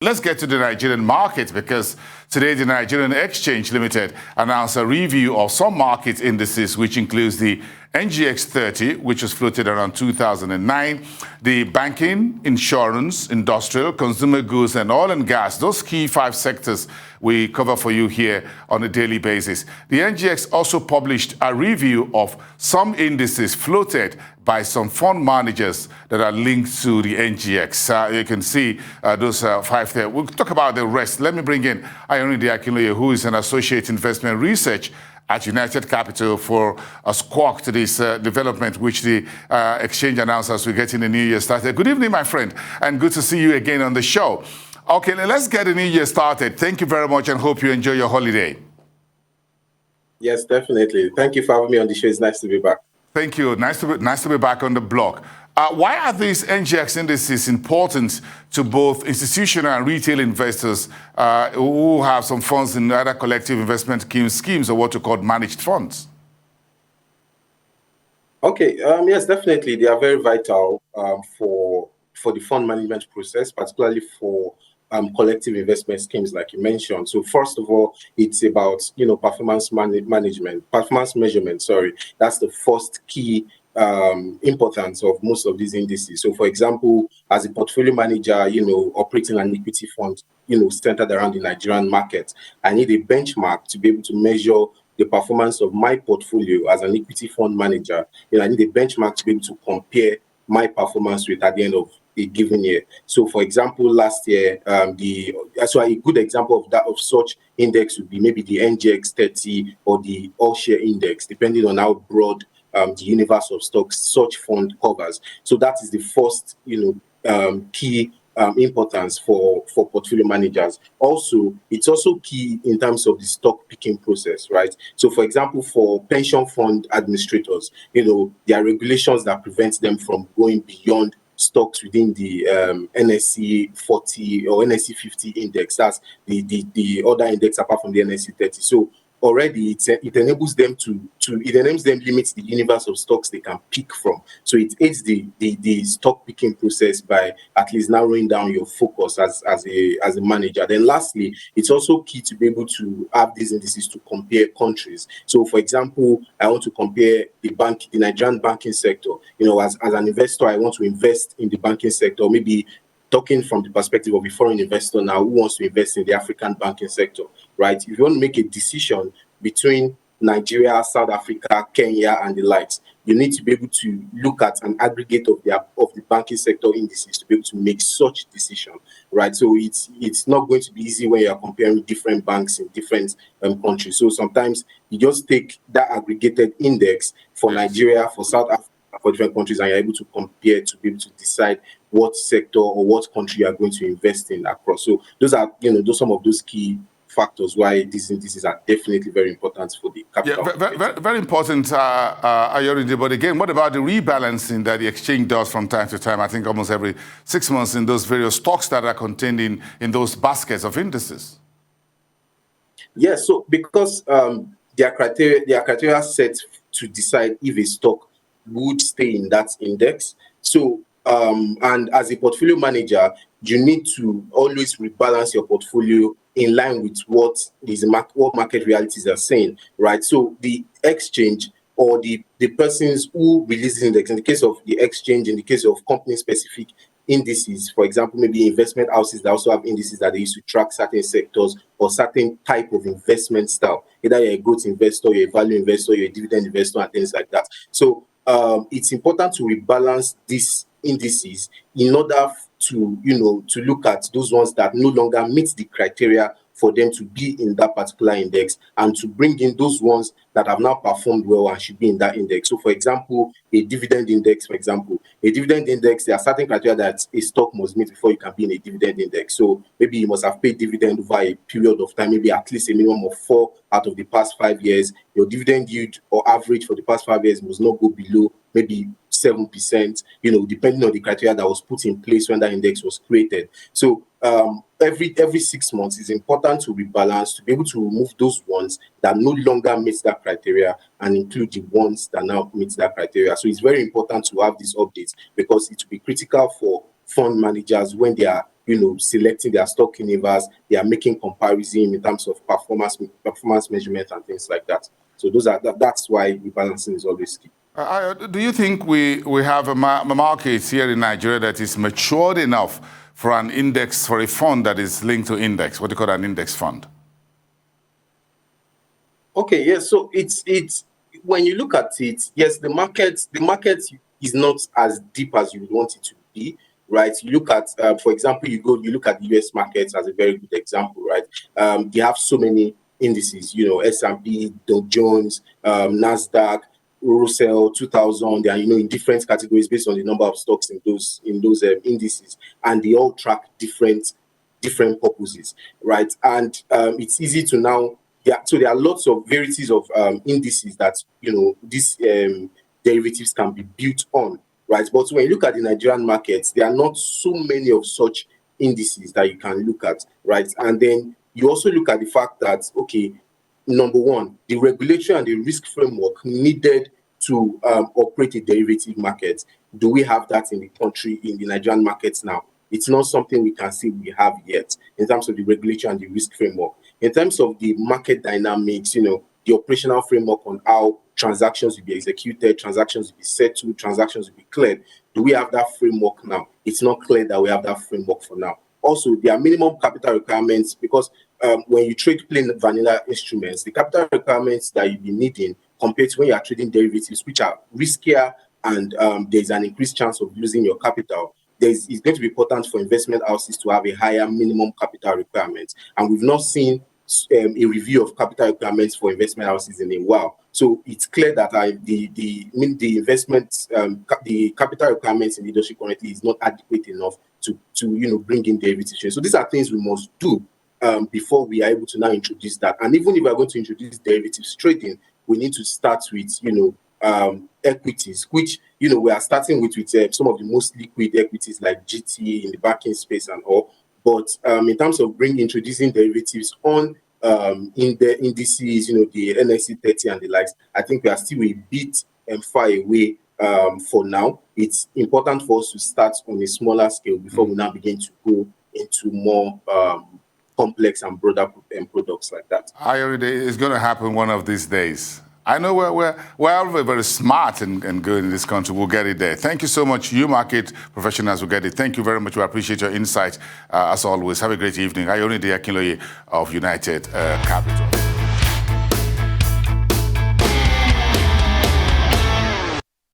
let's get to the Nigerian market, because today the Nigerian Exchange Limited announced a review of some market indices, which includes the NGX 30, which was floated around 2009, the banking, insurance, industrial, consumer goods, and oil and gas, those key 5 sectors we cover for you here on a daily basis. The NGX also published a review of some indices floated by some fund managers that are linked to the NGX. You can see those 5 there. We'll talk about the rest. Let me bring in AYORINDE, who is an associate investment research at United Capital, for a squawk to this development, which the exchange announced as we get in the new year started. Good evening, my friend, and good to see you again on the show. Okay, let's get the new year started. Thank you very much, and hope you enjoy your holiday. Yes, definitely. Thank you for having me on the show. It's nice to be back. Thank you. Nice to be back on the block. Why are these NGX indices important to both institutional and retail investors who have some funds in either collective investment schemes or what we call managed funds? Okay, yes, definitely. They are very vital for the fund management process, particularly for collective investment schemes, like you mentioned. So first of all, it's about performance measurement. Sorry, that's the first key importance of most of these indices. So, for example, as a portfolio manager, operating an equity fund, centered around the Nigerian market, I need a benchmark to be able to measure the performance of my portfolio as an equity fund manager. I need a benchmark to be able to compare my performance with at the end of a given year. So, for example, last year, a good example of such index would be maybe the NGX 30 or the All Share Index, depending on how broad the universe of stocks such fund covers. So that is the first, key importance for portfolio managers. Also, it's also key in terms of the stock picking process, right? So, for example, for pension fund administrators, there are regulations that prevent them from going beyond stocks within the NSE 40 or NSE 50 index. That's the other index apart from the NSE 30. So already it enables them limit the universe of stocks they can pick from. So it aids the stock picking process by at least narrowing down your focus as a manager. Then lastly, it's also key to be able to have these indices to compare countries. So for example, I want to compare the Nigerian banking sector. As an investor, I want to invest in the banking sector, maybe talking from the perspective of a foreign investor now who wants to invest in the African banking sector, right? If you want to make a decision between Nigeria, South Africa, Kenya, and the likes, you need to be able to look at an aggregate of the banking sector indices to be able to make such decision, right? So it's not going to be easy when you are comparing different banks in different countries. So sometimes you just take that aggregated index for Nigeria, for South Africa, for different countries, and you're able to compare to be able to decide what sector or what country you are going to invest in across. So those are, some of those key factors why these indices are definitely very important for the capital. Yeah, very important, AYORINDE. But again, what about the rebalancing that the exchange does from time to time? I think almost every 6 months in those various stocks that are contained in those baskets of indices. Yes, so because their criteria set to decide if a stock would stay in that index. So, and as a portfolio manager, you need to always rebalance your portfolio in line with what market realities are saying, right? So the exchange or the persons who release the index, in the case of the exchange, in the case of company-specific indices, for example, maybe investment houses that also have indices that they use to track certain sectors or certain type of investment style. Either you're a growth investor, you're a value investor, you're a dividend investor, and things like that. So it's important to rebalance these indices in order to look at those ones that no longer meet the criteria for them to be in that particular index, and to bring in those ones that have now performed well and should be in that index. So, for example, a dividend index, there are certain criteria that a stock must meet before you can be in a dividend index. So maybe you must have paid dividend over a period of time, maybe at least a minimum of 4 out of the past 5 years. Your dividend yield or average for the past 5 years must not go below maybe 7%, depending on the criteria that was put in place when that index was created. So every 6 months it's important to rebalance, to be able to remove those ones that no longer meet that criteria and include the ones that now meet that criteria. So it's very important to have these updates, because it will be critical for fund managers when they are selecting their stock universe. They are making comparison in terms of performance measurement and things like that. So that's why rebalancing is always key. Do you think we have a market here in Nigeria that is matured enough for an index, for a fund that is linked to index? What do you call an index fund? Okay, yes. So it's when you look at it, yes, the market is not as deep as you would want it to be, right? You look at, for example, you look at the US markets as a very good example, right? They have so many indices, S&P, Dow Jones, Nasdaq, Russell 2000. They are in different categories based on the number of stocks in those indices, and they all track different purposes, right? And it's easy to now. So there are lots of varieties of indices that these derivatives can be built on, right? But when you look at the Nigerian markets, there are not so many of such indices that you can look at, right? And then you also look at the fact that, okay, number one, the regulatory and the risk framework needed to operate a derivative market. Do we have that in the country, in the Nigerian markets now? It's not something we can say we have yet in terms of the regulatory and the risk framework. In terms of the market dynamics, the operational framework on how transactions will be executed, transactions will be settled, transactions will be cleared. Do we have that framework now? It's not clear that we have that framework for now. Also, there are minimum capital requirements because when you trade plain vanilla instruments, the capital requirements that you'll be needing compared to when you are trading derivatives, which are riskier and there's an increased chance of losing your capital, it's going to be important for investment houses to have a higher minimum capital requirement. And we've not seen a review of capital requirements for investment houses in a while. So it's clear that the investment, the capital requirements in the industry currently is not adequate enough to bring in derivatives. So these are things we must do before we are able to now introduce that. And even if we are going to introduce derivatives trading, we need to start with equities, which we are starting with some of the most liquid equities like GT in the banking space and all. But in terms of introducing derivatives on in the indices, the NSE 30 and the likes, I think we are still a bit far away for now. It's important for us to start on a smaller scale before we now begin to go into more complex and broader products like that. AYORINDE, it's going to happen one of these days. I know we're all very smart and good in this country. We'll get it there. Thank you so much. You market professionals will get it. Thank you very much. We appreciate your insight as always. Have a great evening. AYORINDE AKINLOYE of United Capital.